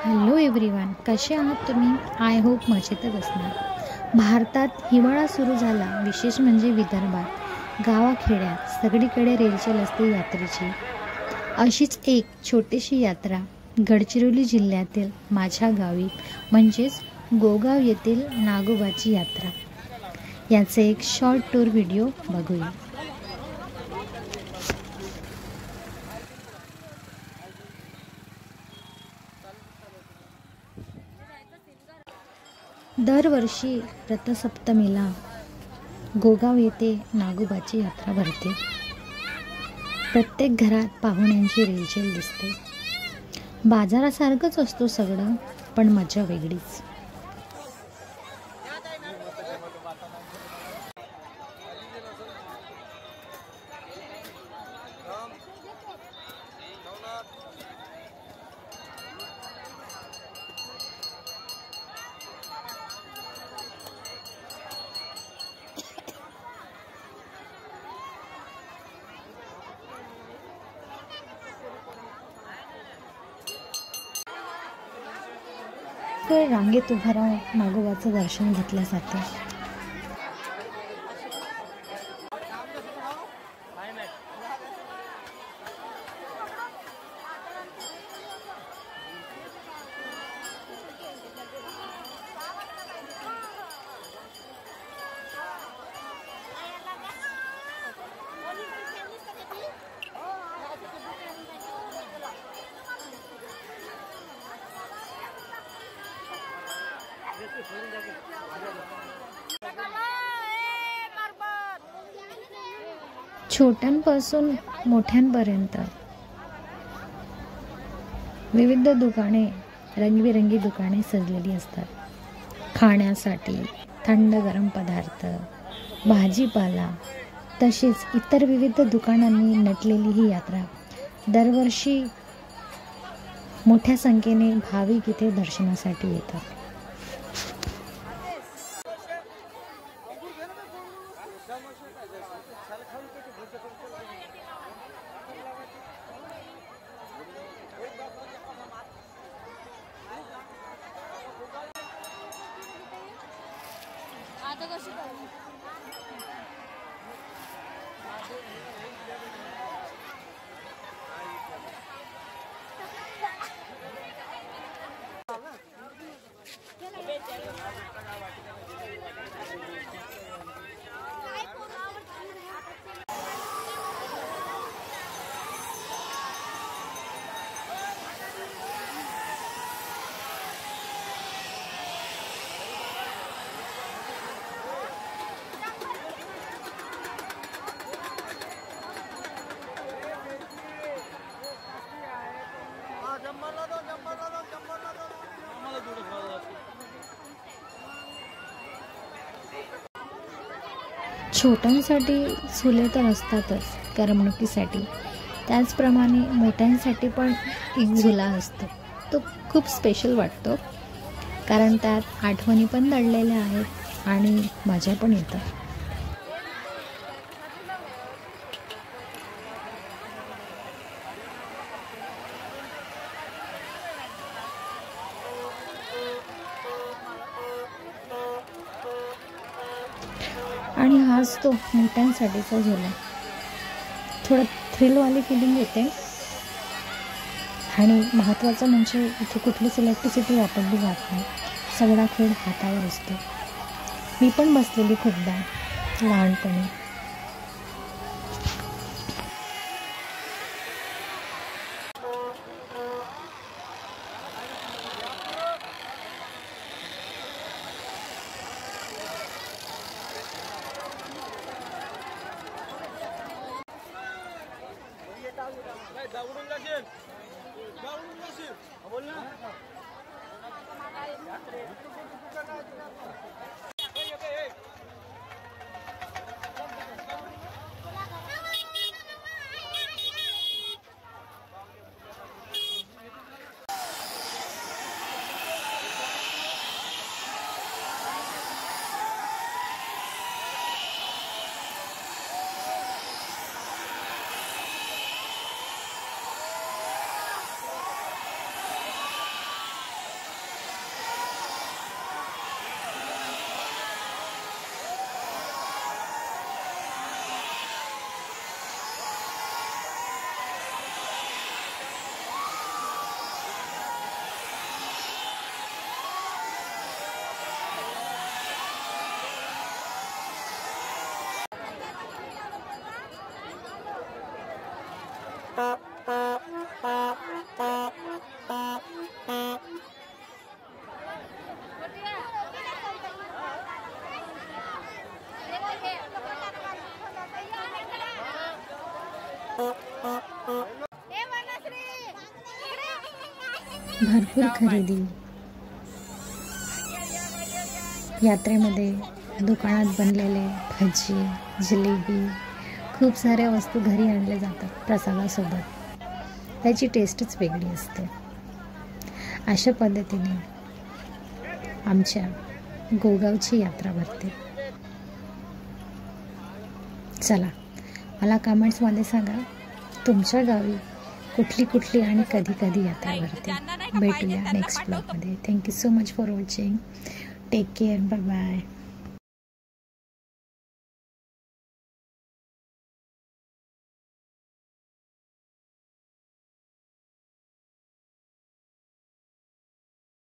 Hello everyone, कसे आहात तुम्ही? आय होप मजेतच असणार। भारतात हिवाळा सुरू झाला, विशेष म्हणजे विदर्भात गावाखेड्यात सगळीकडे रेलचेल असते यात्रेची। अशीच एक छोटीशी यात्रा गडचिरोली जिल्ह्यातील माझ्या गावी म्हणजेच गोगाव येथील नागोबाची यात्रा। याचे एक शॉर्ट टूर व्हिडिओ बघूया। दरवर्षी रथसप्तमीला गोगाव येथे नागोबाची यात्रा भरते। प्रत्येक घरात पाहुण्यांची रेलचेल दिसते। बाजारासारखंच असतो सगळं, पण मजा वेगळीच। तर रांगेत उभा राहून नागोबाचं दर्शन घेतलं जातं। छोट्यांपासून मोठ्यांपर्यंत विविध दुकाने, रंगीबेरंगी दुकाने सजलेली असतात। खाण्यासाठी थंड गरम पदार्थ, भाजीपाला तसेच इतर विविध दुकानांनी नटलेली ही यात्रा दरवर्षी मोठ्या संख्येने भाविक इथे दर्शनासाठी येतात। छोट्यांसाठी झुले तर असतातच करमणुकीसाठी, त्याचप्रमाणे मोठ्यांसाठी पण एक झुला असतो। तो खूप स्पेशल वाटतो, कारण त्यात आठवणी पण दडलेल्या आहेत आणि मजा पण येतं। आणि हाच तो मोठ्यांसाठीचा झुला, थोडं थ्रिलवाली फिलिंग येते। आणि महत्त्वाचं म्हणजे इथे कुठलीच इलेक्ट्रिसिटी वापरली जात नाही, सगळा खेळ हातावर असतो। मी पण बसलेली खूपदा लहानपणी। भरपूर खरेदी, यात्रेमध्ये दुकानात बनलेले भजी, जिलेबी, खूप साऱ्या वस्तू घरी आणल्या जातात प्रसादासोबत. त्याची टेस्टच वेगळी असते. अशा पद्धतीने आमच्या गोगावची यात्रा भरते. चला, मला कमेंट्समध्ये सांगा तुमच्या गावी कुठली कुठली आणि कधी कधी यात्रा भरते. भेटूया नेक्स्ट ब्लॉगमध्ये. Thank you so much for watching. Take care. Bye bye.